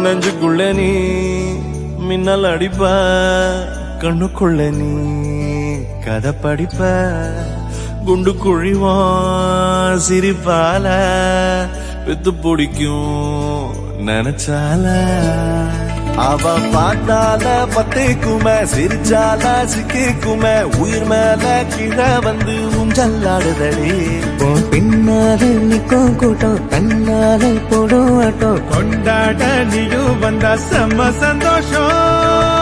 நெஞ்சுக்குள்ள நீ மின்னல் அடிப்ப கண்ணுக்குள்ள நீ கதை படிப்ப குண்டு குழிவான் சிரிப்பால வித்து பிடிக்கும் நினைச்சால அவ பாட்டால பத்தேக்குமே சிரிச்சால சிக்கிக்குமே உயிர் மேல கீழே வந்து ஊஞ்சல்லாடுதடி பின்னால நிக்கும் கூட்டம் தன்னால போடும் ஆட்டம் கொண்டாட நீயும் வந்தா செம்ம சந்தோஷம்